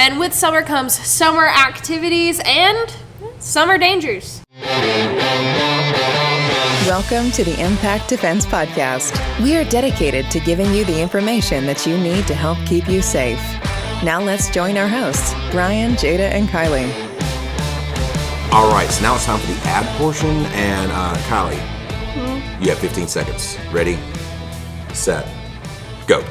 and with summer comes summer activities and summer dangers. Welcome to the Impact Defense Podcast. We are dedicated to giving you the information that you need to help keep you safe. Now let's join our hosts, Brian, Jada, and Kylie. All right, so now it's time for the ad portion, and Kylie, you have 15 seconds. Ready, set, go.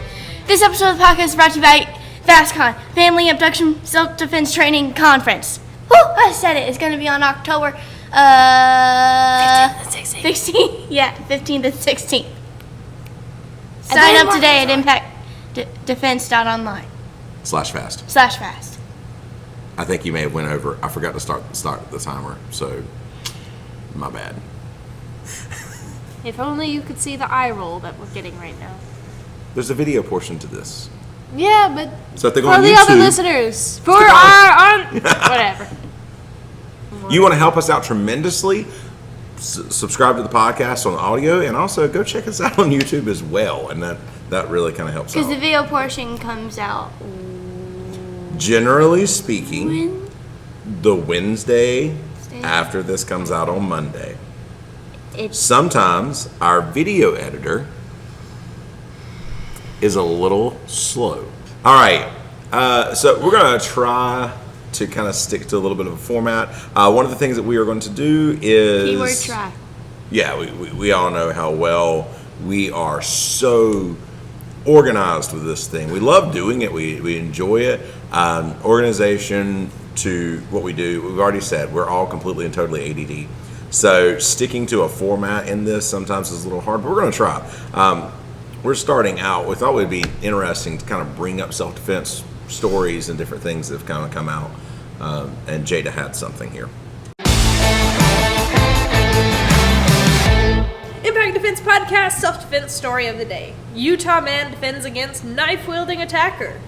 This episode of the podcast is brought to you by FASTCon, Family Abduction Self-Defense Training Conference. Woo! I said it. It's going to be on October 15th and 16th. Yeah, 15th and 16th. Sign up today at impactdefense.online. /fast. I think you may have went over. I forgot to start the timer, so my bad. If only you could see the eye roll that we're getting right now. There's a video portion to this. Yeah, but so if they go for on the YouTube, other listeners, for our whatever. You want to help us out tremendously? Subscribe to the podcast on audio, and also go check us out on YouTube as well, and that really kind of helps out. Because the video portion comes out. Generally speaking, the Wednesday after this comes out on Monday. Sometimes our video editor is a little slow. All right, so we're going to try to kind of stick to a little bit of a format. One of the things that we are going to do is... Keyword try. Yeah, we all know how well we are so organized with this thing. We love doing it. We enjoy it. Organization to what we do, we've already said, we're all completely and totally ADD. So sticking to a format in this sometimes is a little hard, but we're going to try. We're starting out. We thought it would be interesting to kind of bring up self-defense stories and different things that have kind of come out. And Jada had something here. Impact Defense Podcast self-defense story of the day. Utah man defends against knife-wielding attacker.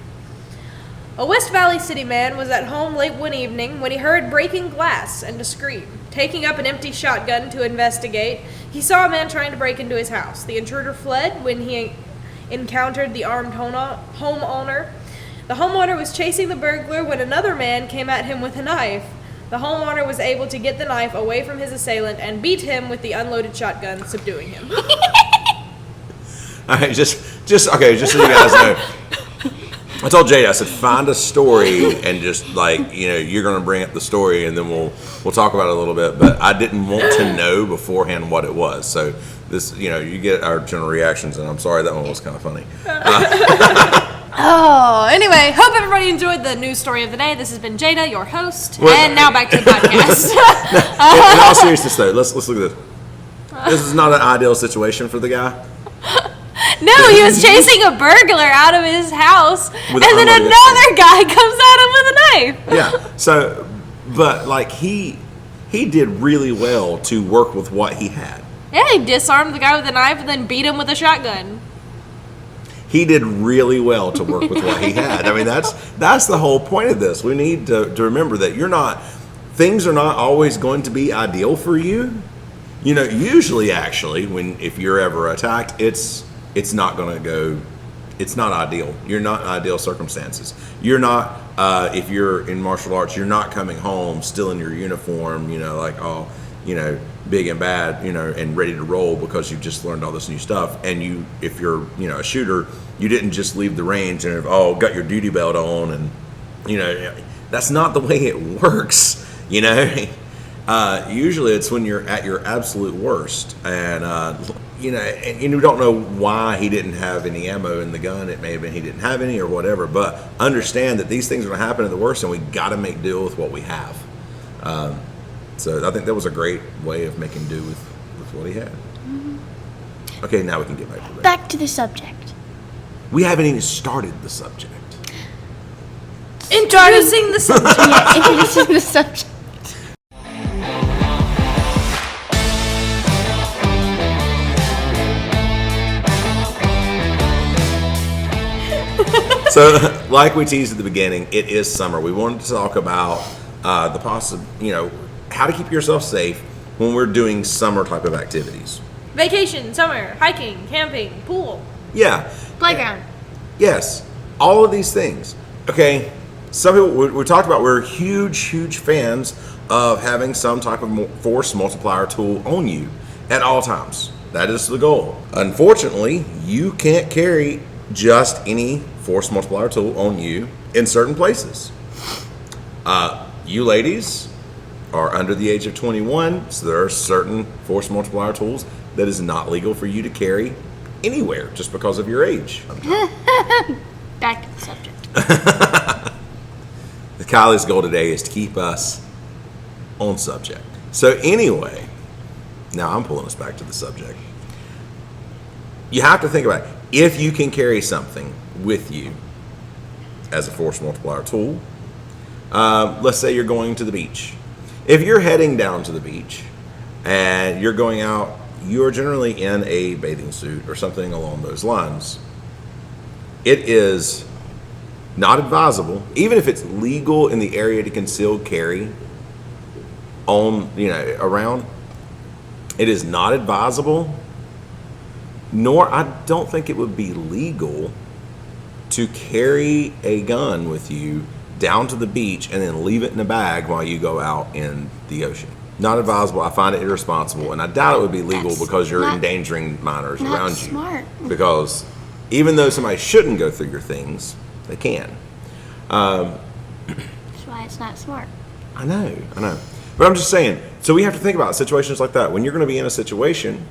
A West Valley City man was at home late one evening when he heard breaking glass and a scream. Taking up an empty shotgun to investigate, he saw a man trying to break into his house. The intruder fled when he encountered the armed homeowner. The homeowner was chasing the burglar when another man came at him with a knife. The homeowner was able to get the knife away from his assailant and beat him with the unloaded shotgun, subduing him. All right, just so you guys know, I told Jada, I said, find a story and just you're going to bring up the story and then we'll talk about it a little bit. But I didn't want to know beforehand what it was. So this, you get our general reactions, and I'm sorry that one was kind of funny. Anyway, hope everybody enjoyed the news story of the day. This has been Jada, your host, and now back to the podcast. In all seriousness, though, let's look at this. This is not an ideal situation for the guy. No, he was chasing a burglar out of his house, and then another guy comes at him with a knife. Yeah. So, but he did really well to work with what he had. Yeah, he disarmed the guy with a knife and then beat him with a shotgun. He did really well to work with what he had. I mean, that's the whole point of this. We need to remember that things are not always going to be ideal for you. Usually, actually, if you're ever attacked, it's not going to go. It's not ideal. You're not in ideal circumstances. You're not. If you're in martial arts, you're not coming home still in your uniform. Big and bad, and ready to roll because you've just learned all this new stuff. And if you're, a shooter, you didn't just leave the range and got your duty belt on, and that's not the way it works. Usually it's when you're at your absolute worst, and and you don't know why he didn't have any ammo in the gun. It may have been he didn't have any or whatever. But understand that these things are going to happen at the worst, and we got to make do with what we have. So I think that was a great way of making do with what he had. Mm-hmm. Okay, now we can get back to the subject. We haven't even started the subject. Introducing the subject. Yeah, introducing the subject. So, like we teased at the beginning, it is summer. We wanted to talk about how to keep yourself safe when we're doing summer type of activities. Vacation, summer, hiking, camping, pool. Yeah. Playground. Yes. All of these things. Okay. some people, we talked about, we're huge fans of having some type of force multiplier tool on you at all times. That is the goal. Unfortunately, you can't carry just any force multiplier tool on you in certain places. You ladies are under the age of 21, so there are certain force multiplier tools that is not legal for you to carry anywhere just because of your age. Back to the subject. Kylie's goal today is to keep us on subject. So anyway, now I'm pulling us back to the subject. You have to think about it. If you can carry something with you as a force multiplier tool, let's say you're going to the beach. If you're heading down to the beach and you're going out, you're generally in a bathing suit or something along those lines. It is not advisable, even if it's legal in the area to conceal carry on, around, it is not advisable, nor I don't think it would be legal to carry a gun with you down to the beach and then leave it in a bag while you go out in the ocean. Not advisable. I find it irresponsible, and I doubt it would be legal because you're endangering minors around you. Smart. Because even though somebody shouldn't go through your things, they can. That's why it's not smart. I know. But I'm just saying, so we have to think about situations like that. When you're going to be in a situation,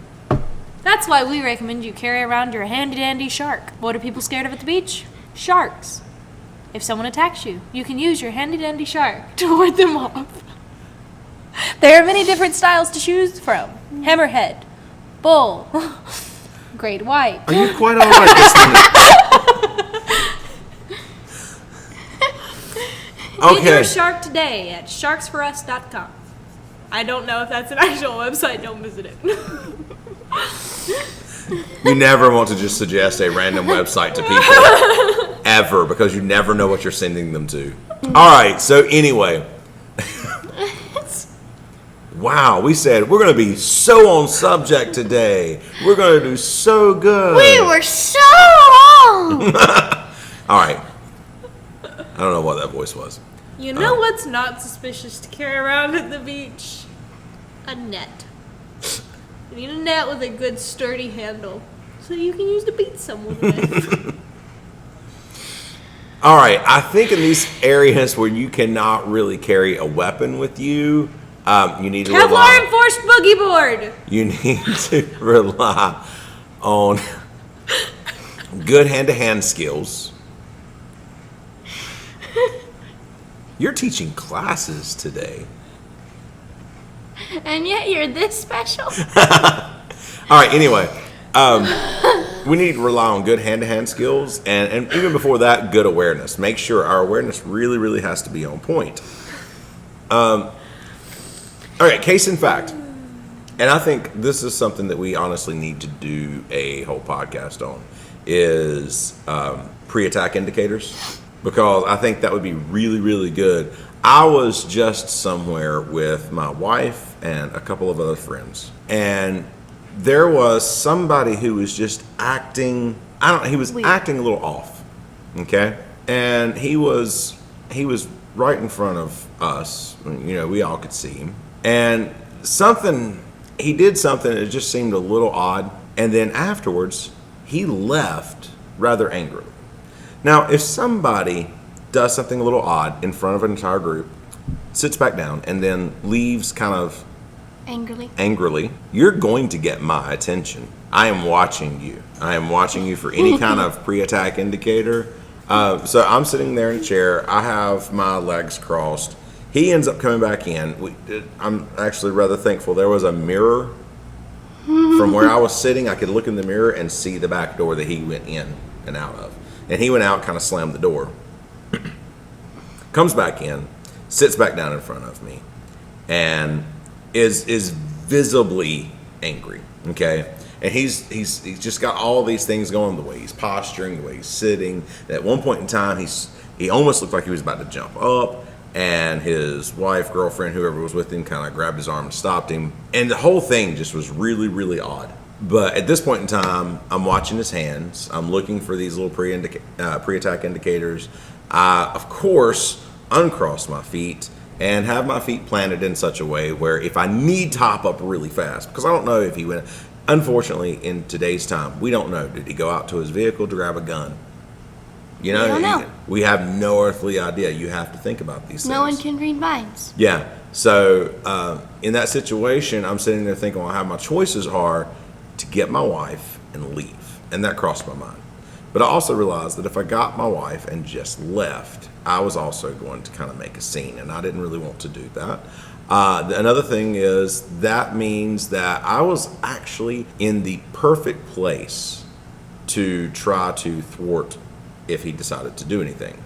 That's why we recommend you carry around your handy-dandy shark. What are people scared of at the beach? Sharks. If someone attacks you, you can use your handy-dandy shark to ward them off. There are many different styles to choose from. Hammerhead, bull, great white. are you quite all right Get Okay. your shark today at sharksforus.com. I don't know if that's an actual website. Don't visit it. You never want to just suggest a random website to people, ever, because you never know what you're sending them to. All right, so anyway. Wow, we said we're going to be so on subject today. We're going to do so good. We were so wrong. All right. I don't know what that voice was. You know what's not suspicious to carry around at the beach? A net. You need a net with a good sturdy handle so you can use to beat someone with. All right, I think in these areas where you cannot really carry a weapon with you, you need to Kevlar enforced boogie board. You need to rely on good hand-to-hand skills. You're teaching classes today. And yet you're this special. All right, anyway, we need to rely on good hand-to-hand skills, and even before that, good awareness. Make sure our awareness really, really has to be on point. All right, case in fact, and I think this is something that we honestly need to do a whole podcast on, is pre-attack indicators, because I think that would be really, really good. I was just somewhere with my wife and a couple of other friends, and there was somebody who was just acting, he was Weird. acting a little off, okay? And he was right in front of us, we all could see him. And he did something that just seemed a little odd, and then afterwards, he left rather angrily. Now, if somebody does something a little odd in front of an entire group, sits back down, and then leaves kind of angrily, you're going to get my attention. I am watching you. I am watching you for any kind of pre-attack indicator. So I'm sitting there in a chair. I have my legs crossed. He ends up coming back in. I'm actually rather thankful. There was a mirror from where I was sitting. I could look in the mirror and see the back door that he went in and out of. And he went out, kind of slammed the door. Comes back in, sits back down in front of me, and is visibly angry. Okay, and he's just got all these things going, the way he's posturing, the way he's sitting. At one point in time, he almost looked like he was about to jump up, and his wife, girlfriend, whoever was with him, kind of grabbed his arm and stopped him. And the whole thing just was really, really odd. But at this point in time, I'm watching his hands. I'm looking for these little pre-attack indicators. I, of course, uncross my feet and have my feet planted in such a way where if I need to hop up really fast, because I don't know if he went. Unfortunately, in today's time, we don't know. Did he go out to his vehicle to grab a gun? You know, We don't know. we have no earthly idea. You have to think about these things. No one can read minds. Yeah. So in that situation, I'm sitting there thinking, well, how my choices are to get my wife and leave. And that crossed my mind. But I also realized that if I got my wife and just left, I was also going to kind of make a scene. And I didn't really want to do that. Another thing is that means that I was actually in the perfect place to try to thwart if he decided to do anything.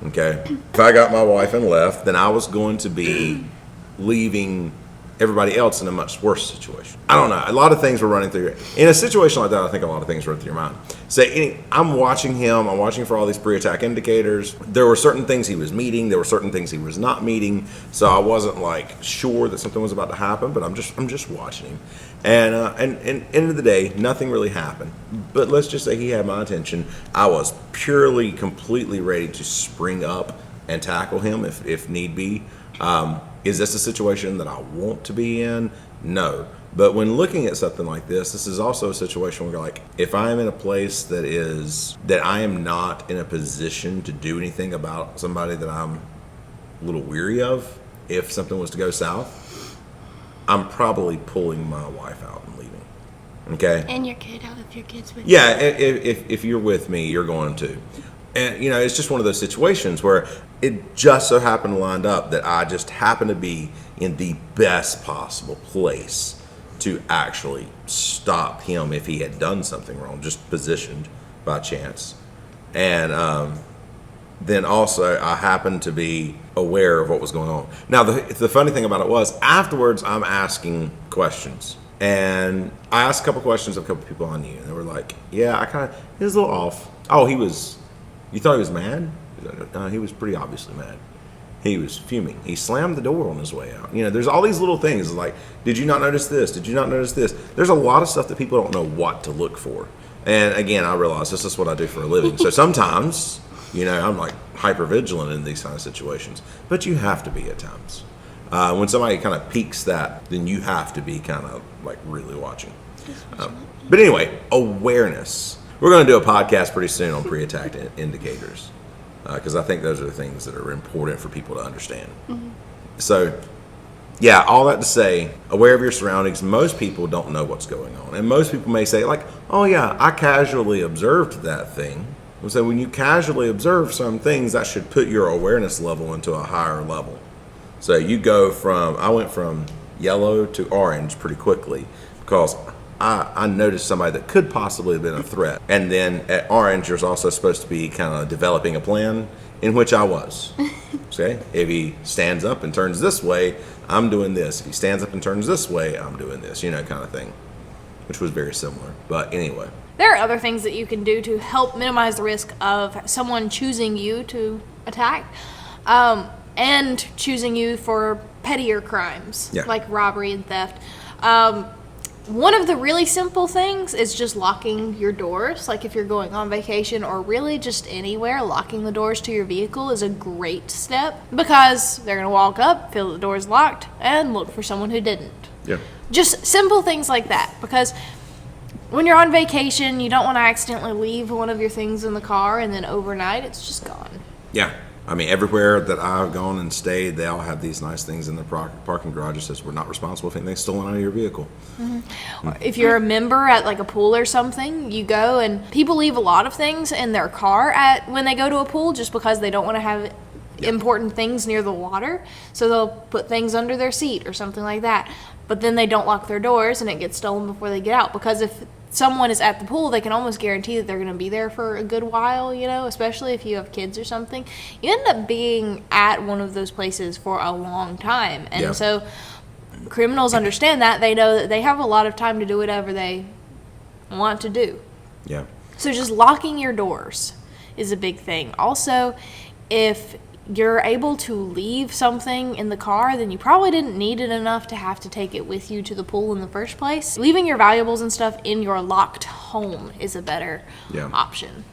Okay? If I got my wife and left, then I was going to be leaving everybody else in a much worse situation. I don't know. A lot of things were running through. In a situation like that, I think a lot of things run through your mind. I'm watching him. I'm watching for all these pre-attack indicators. There were certain things he was meeting. There were certain things he was not meeting. So I wasn't like sure that something was about to happen. But I'm just watching him. And end of the day, nothing really happened. But let's just say he had my attention. I was purely, completely ready to spring up and tackle him if need be. Is this a situation that I want to be in? No. But when looking at something like this is also a situation where you're like, if I am in a place that I am not in a position to do anything about somebody that I'm a little weary of, if something was to go south, I'm probably pulling my wife out and leaving. Okay? And your kid out if your kid's with Yeah, if you're with me, you're going to. And, you know, it's just one of those situations where it just so happened lined up that I just happened to be in the best possible place to actually stop him if he had done something wrong, just positioned by chance. And then also I happened to be aware of what was going on. Now, the funny thing about it was afterwards I'm asking questions. And I asked a couple questions of a couple people I knew. And they were like, yeah, he was a little off. Oh, you thought he was mad? He was pretty obviously mad. He was fuming. He slammed the door on his way out. You know, there's all these little things like, did you not notice this? Did you not notice this? There's a lot of stuff that people don't know what to look for. And again, I realize this is what I do for a living. So sometimes, you know, I'm like hyper vigilant in these kind of situations. But you have to be at times. When somebody kind of peaks that, then you have to be kind of like really watching. But anyway, awareness. We're going to do a podcast pretty soon on pre-attack indicators because I think those are the things that are important for people to understand. Mm-hmm. So, yeah, all that to say, aware of your surroundings. Most people don't know what's going on. And most people may say, like, oh, yeah, I casually observed that thing. So when you casually observe some things, that should put your awareness level into a higher level. So I went from yellow to orange pretty quickly because I noticed somebody that could possibly have been a threat. And then at orange, there's also supposed to be kind of developing a plan, in which I was. Okay? If he stands up and turns this way, I'm doing this. If he stands up and turns this way, I'm doing this, you know, kind of thing, which was very similar. But anyway. There are other things that you can do to help minimize the risk of someone choosing you to attack and choosing you for pettier crimes, like robbery and theft. One of the really simple things is just locking your doors. Like if you're going on vacation or really just anywhere, locking the doors to your vehicle is a great step because they're going to walk up, feel the door's locked, and look for someone who didn't. Yeah. Just simple things like that because when you're on vacation, you don't want to accidentally leave one of your things in the car and then overnight it's just gone. Yeah. I mean, everywhere that I've gone and stayed, they all have these nice things in their parking garages that says we're not responsible for anything stolen out of your vehicle. Mm-hmm. If you're a member at like a pool or something, you go and people leave a lot of things in their car when they go to a pool just because they don't want to have important things near the water. So they'll put things under their seat or something like that. But then they don't lock their doors and it gets stolen before they get out because if someone is at the pool, they can almost guarantee that they're going to be there for a good while, you know, especially if you have kids or something. You end up being at one of those places for a long time. And so criminals understand that. They know that they have a lot of time to do whatever they want to do. Yeah. So just locking your doors is a big thing. Also, if you're able to leave something in the car, then you probably didn't need it enough to have to take it with you to the pool in the first place. Leaving your valuables and stuff in your locked home is a better option.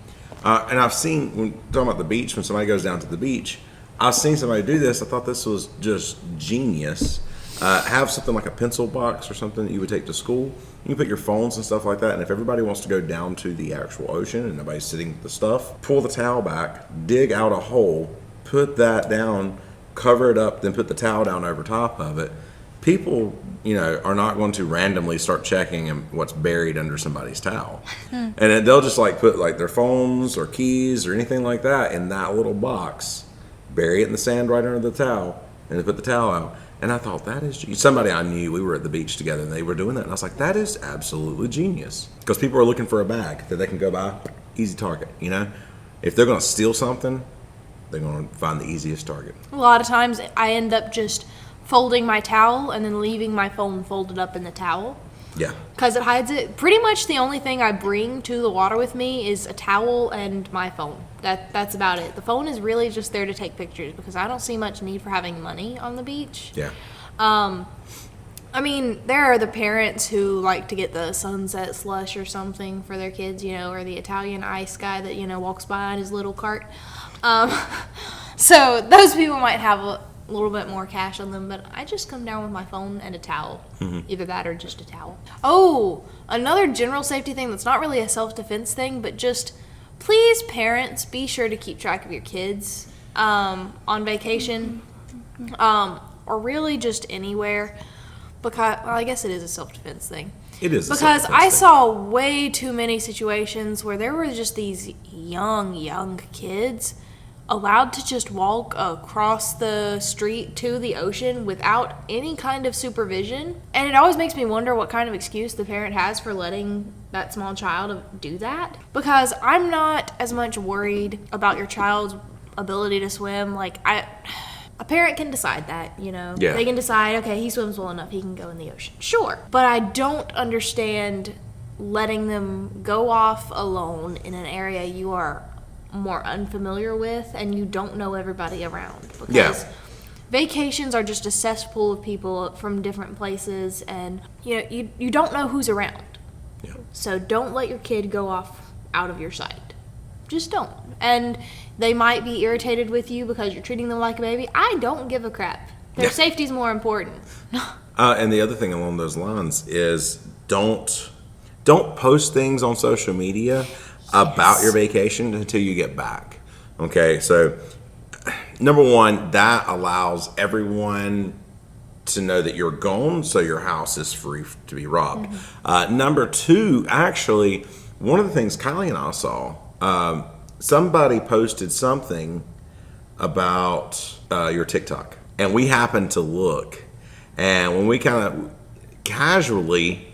And I've seen, when talking about the beach, when somebody goes down to the beach, I've seen somebody do this. I thought this was just genius. Have something like a pencil box or something that you would take to school. You can put your phones and stuff like that. And if everybody wants to go down to the actual ocean and nobody's sitting with the stuff, pull the towel back, dig out a hole, put that down, cover it up, then put the towel down over top of it. People, are not going to randomly start checking what's buried under somebody's towel. And then they'll just put their phones or keys or anything like that in that little box, bury it in the sand right under the towel, and then put the towel out. And I thought, that is somebody I knew. We were at the beach together and they were doing that. And I was like, that is absolutely genius. Because people are looking for a bag that they can go buy. Easy target, If they're going to steal something, they're going to find the easiest target. A lot of times I end up just folding my towel and then leaving my phone folded up in the towel. Yeah. Because it hides it. Pretty much the only thing I bring to the water with me is a towel and my phone. That's about it. The phone is really just there to take pictures because I don't see much need for having money on the beach. Yeah. I mean, there are the parents who like to get the sunset slush or something for their kids, or the Italian ice guy that, walks by in his little cart. So those people might have a little bit more cash on them, but I just come down with my phone and a towel. Either that or just a towel. Oh, another general safety thing that's not really a self-defense thing, but just please, parents, be sure to keep track of your kids on vacation or really just anywhere. Because, well, I guess it is a self-defense thing. It is. Because I saw way too many situations where there were just these young kids allowed to just walk across the street to the ocean without any kind of supervision. And it always makes me wonder what kind of excuse the parent has for letting that small child do that. Because I'm not as much worried about your child's ability to swim. A parent can decide that, Yeah. They can decide, okay, he swims well enough, he can go in the ocean. Sure. But I don't understand letting them go off alone in an area you are more unfamiliar with and you don't know everybody around. Because vacations are just a cesspool of people from different places and, you don't know who's around. Yeah. So don't let your kid go off out of your sight. Just don't. And they might be irritated with you because you're treating them like a baby. I don't give a crap. Their safety's more important. And the other thing along those lines is don't post things on social media about your vacation until you get back. Okay, so number one, that allows everyone to know that you're gone, so your house is free to be robbed. Number two, actually, one of the things Kylie and I saw, somebody posted something about your TikTok, and we happened to look, and when we kind of casually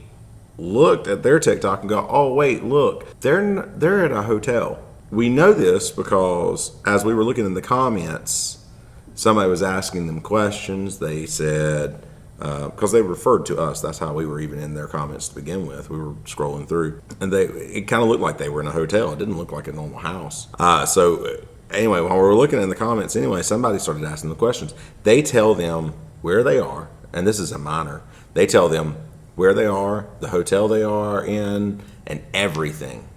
looked at their TikTok and go, oh wait, look, they're at a hotel. We know this because as we were looking in the comments, somebody was asking them questions. They said, because they referred to us, that's how we were even in their comments to begin with. We were scrolling through, and it kind of looked like they were in a hotel. It didn't look like a normal house. So anyway, while we were looking in the comments, somebody started asking the questions. They tell them where they are, and this is a minor. They tell them where they are, the hotel they are in, and everything.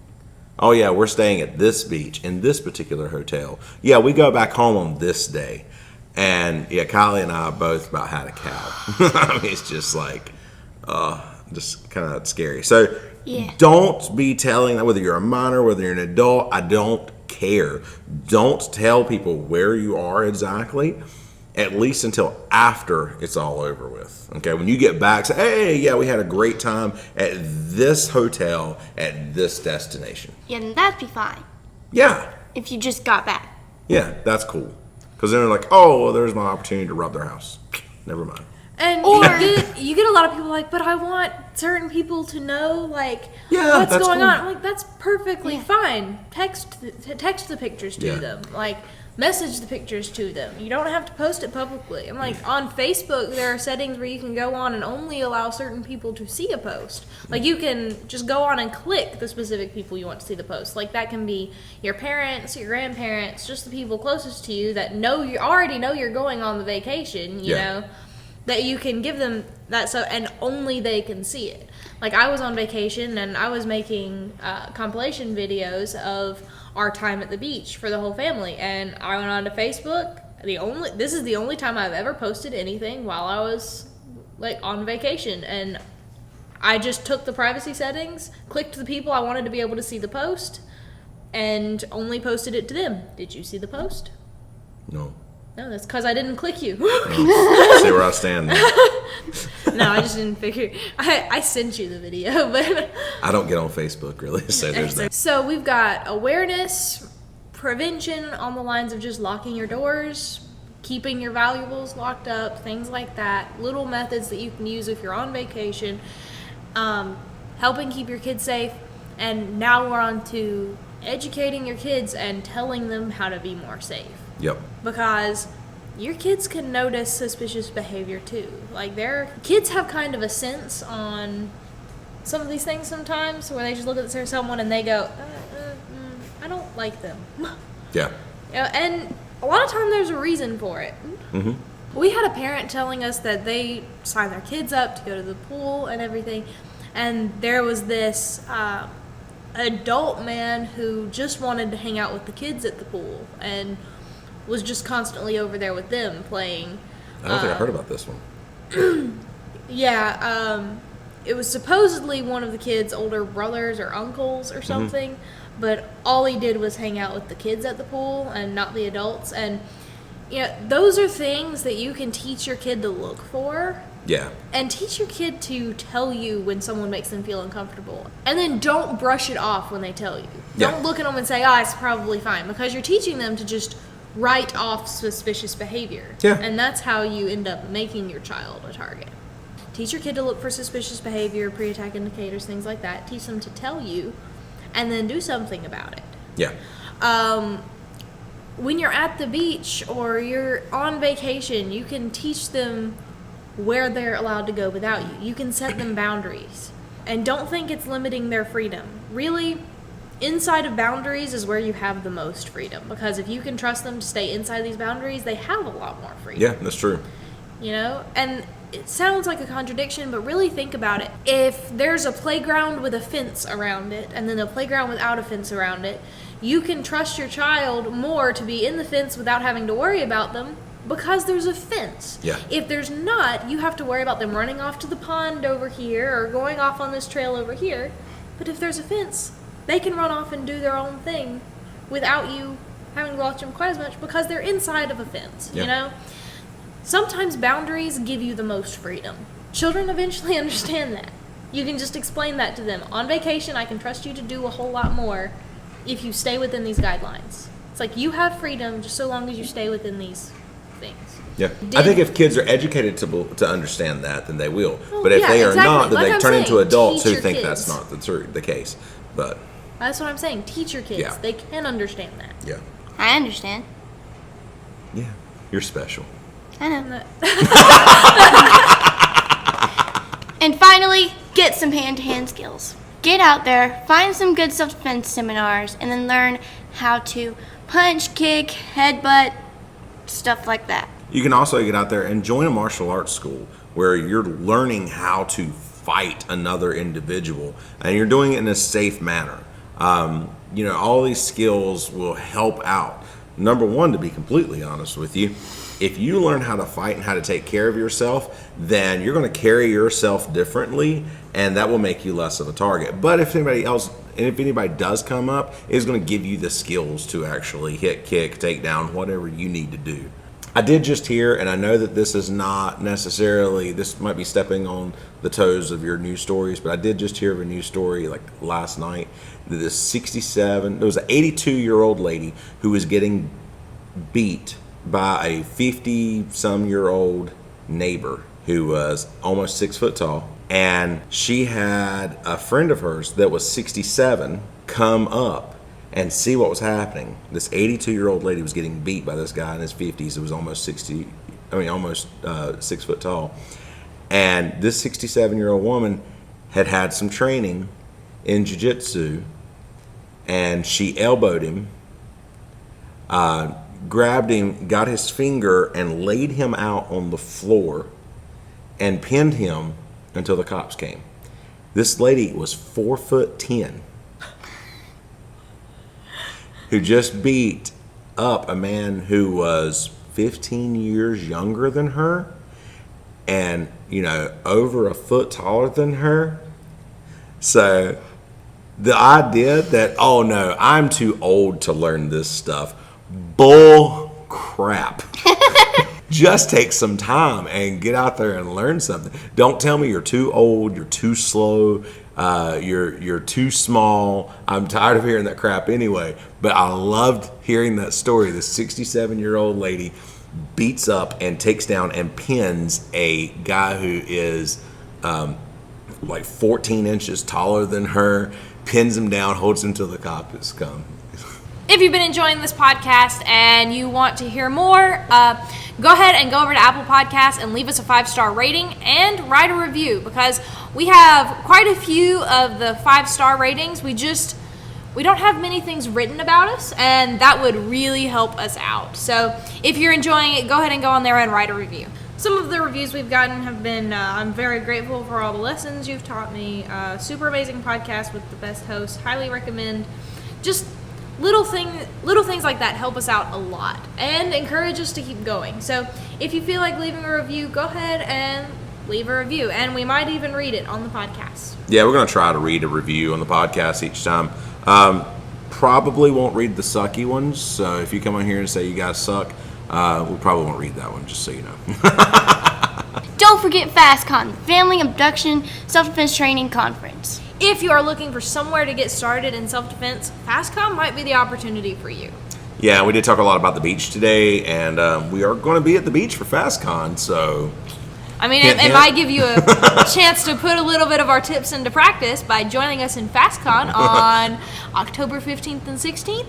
Oh yeah, we're staying at this beach in this particular hotel. Yeah, we go back home on this day. And yeah, Kylie and I both about had a cow. I mean, it's just just kind of scary. So don't be telling that, whether you're a minor, whether you're an adult, I don't care. Don't tell people where you are exactly, at least until after it's all over with. Okay, when you get back, say, hey, yeah, we had a great time at this hotel at this destination. Yeah, and that'd be fine. Yeah. If you just got back. Yeah, that's cool. Because then they're like, oh, well, there's my opportunity to rob their house. Never mind. And you get a lot of people like, but I want certain people to know, like, Yeah, what's that's going cool. on. I'm like, that's perfectly fine. Text the pictures to Yeah. them. Like, message the pictures to them. You don't have to post it publicly. I'm like, on Facebook, there are settings where you can go on and only allow certain people to see a post. Like, you can just go on and click the specific people you want to see the post. Like, that can be your parents, your grandparents, just the people closest to you that already know you're going on the vacation, you know, that you can give them that stuff and only they can see it. Like, I was on vacation and I was making compilation videos of our time at the beach for the whole family, and I went on to Facebook. This is the only time I've ever posted anything while I was like on vacation, and I just took the privacy settings, clicked the people I wanted to be able to see the post, and only posted it to them. Did you see the post? No. No, that's because I didn't click you. See where I stand now. No, I just didn't figure. I sent you the video, but I don't get on Facebook really, so there's that. So we've got awareness, prevention on the lines of just locking your doors, keeping your valuables locked up, things like that. Little methods that you can use if you're on vacation, helping keep your kids safe, and now we're on to educating your kids and telling them how to be more safe. Yep. Because your kids can notice suspicious behavior too. Like, their kids have kind of a sense on some of these things sometimes, where they just look at someone and they go, I don't like them. Yeah. And a lot of time there's a reason for it. Mm-hmm. We had a parent telling us that they signed their kids up to go to the pool and everything, and there was this adult man who just wanted to hang out with the kids at the pool and was just constantly over there with them playing. I don't think I heard about this one. Yeah, it was supposedly one of the kids' older brothers or uncles or something, but all he did was hang out with the kids at the pool and not the adults. And, you know, those are things that you can teach your kid to look for. Yeah. And teach your kid to tell you when someone makes them feel uncomfortable. And then don't brush it off when they tell you. Yeah. Don't look at them and say, oh, it's probably fine. Because you're teaching them to just write off suspicious behavior. Yeah. And that's how you end up making your child a target. Teach your kid to look for suspicious behavior, pre-attack indicators, things like that. Teach them to tell you, and then do something about it. Yeah. When you're at the beach or you're on vacation, you can teach them where they're allowed to go without you. You can set them boundaries. And don't think it's limiting their freedom. Really, inside of boundaries is where you have the most freedom. Because if you can trust them to stay inside these boundaries, they have a lot more freedom. Yeah, that's true. You know? And it sounds like a contradiction, but really think about it. If there's a playground with a fence around it, and then a playground without a fence around it, you can trust your child more to be in the fence without having to worry about them because there's a fence. Yeah. If there's not, you have to worry about them running off to the pond over here or going off on this trail over here. But if there's a fence, they can run off and do their own thing without you having to watch them quite as much because they're inside of a fence, Yeah. you know? Sometimes boundaries give you the most freedom. Children eventually understand that. You can just explain that to them. On vacation, I can trust you to do a whole lot more if you stay within these guidelines. It's like you have freedom just so long as you stay within these things. Yeah. I think if kids are educated to understand that, then they will. Well, But if yeah, they are exactly. not, then Like they I'm turn into saying, adults teach who your think kids. that's not the case. But That's what I'm saying. Teach your kids. Yeah. They can understand that. yeah. I understand. Yeah. You're special. I know. And finally, get some hand-to-hand skills. Get out there, find some good self-defense seminars, and then learn how to punch, kick, headbutt, stuff like that. You can also get out there and join a martial arts school where you're learning how to fight another individual and you're doing it in a safe manner. You know, all these skills will help out. Number one, to be completely honest with you, if you learn how to fight and how to take care of yourself, then you're going to carry yourself differently and that will make you less of a target. But if anybody does come up, it's going to give you the skills to actually hit, kick, take down, whatever you need to do. I did just hear, and I know that this is not necessarily, this might be stepping on the toes of your news stories, but I did just hear of a news story like last night that this there was an 82-year-old lady who was getting beat by a 50-some-year-old neighbor who was almost 6 foot tall And she had a friend of hers that was 67 come up and see what was happening. This 82-year-old lady was getting beat by this guy in his 50s. It was almost 6 foot tall. And this 67-year-old woman had some training in jiu-jitsu, and she elbowed him, grabbed him, got his finger, and laid him out on the floor and pinned him until the cops came. This lady was 4'10", who just beat up a man who was 15 years younger than her and, over a foot taller than her. So the idea that, oh no, I'm too old to learn this stuff, bull crap. Just take some time and get out there and learn something. Don't tell me you're too old, you're too slow, you're too small. I'm tired of hearing that crap anyway. But I loved hearing that story. This 67-year-old lady beats up and takes down and pins a guy who is like 14 inches taller than her, pins him down, holds him till the cops come. If you've been enjoying this podcast and you want to hear more, go ahead and go over to Apple Podcasts and leave us a 5-star rating and write a review, because we have quite a few of the 5-star ratings. We don't have many things written about us, and that would really help us out. So if you're enjoying it, go ahead and go on there and write a review. Some of the reviews we've gotten have been, I'm very grateful for all the lessons you've taught me. Super amazing podcast with the best host. Highly recommend. Just little things like that help us out a lot and encourage us to keep going. So if you feel like leaving a review, go ahead and leave a review, and we might even read it on the podcast. Yeah, we're going to try to read a review on the podcast each time. Probably won't read the sucky ones, so if you come on here and say you guys suck, we probably won't read that one, just so you know. Don't forget FASTCon, Family Abduction Self-Defense Training Conference. If you are looking for somewhere to get started in self-defense, FASTCon might be the opportunity for you. Yeah, we did talk a lot about the beach today, and we are going to be at the beach for FASTCon, so... I mean, it might give you a chance to put a little bit of our tips into practice by joining us in FASTCon on October 15th and 16th.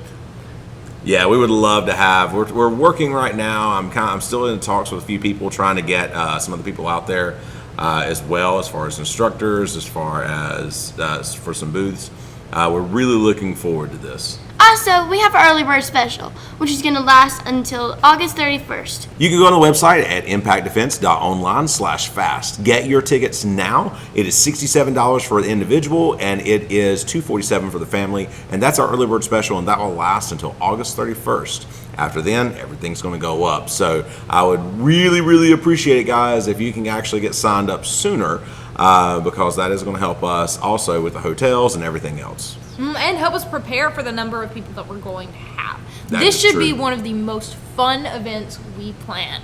Yeah, we would love to have. We're working right now. I'm still in talks with a few people, trying to get some other people out there as well, as far as instructors, as far as for some booths. We're really looking forward to this. Also, we have our early bird special, which is going to last until August 31st. You can go on the website at impactdefense.online/fast. Get your tickets now. It is $67 for the individual, and it is $247 for the family. And that's our early bird special, and that will last until August 31st. After then, everything's going to go up. So I would really, really appreciate it, guys, if you can actually get signed up sooner, because that is going to help us also with the hotels and everything else. And help us prepare for the number of people that we're going to have. That This is should true. be one of the most fun events we plan.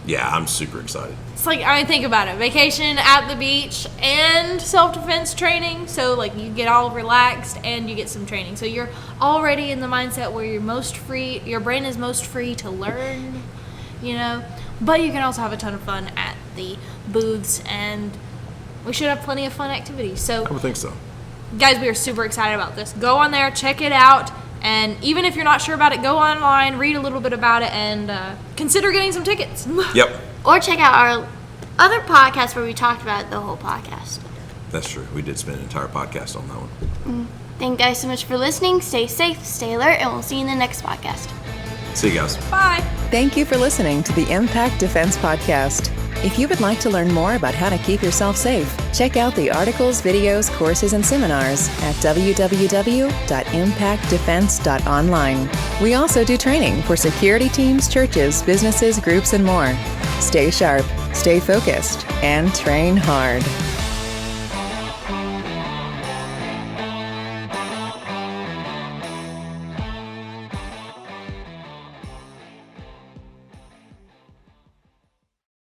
Yeah, I'm super excited. It's like, I mean, think about it. Vacation at the beach and self-defense training. So, like, you get all relaxed and you get some training. So you're already in the mindset where you're most free, your brain is most free to learn, But you can also have a ton of fun at the booths, and we should have plenty of fun activities. So I would think so. Guys, we are super excited about this. Go on there, check it out, and even if you're not sure about it, go online, read a little bit about it, and consider getting some tickets. Yep. Or check out our other podcast where we talked about the whole podcast. That's true. We did spend an entire podcast on that one. Thank you guys so much for listening. Stay safe, stay alert, and we'll see you in the next podcast. See you guys. Bye. Thank you for listening to the Impact Defense Podcast. If you would like to learn more about how to keep yourself safe, check out the articles, videos, courses, and seminars at www.impactdefense.online. We also do training for security teams, churches, businesses, groups, and more. Stay sharp, stay focused, and train hard.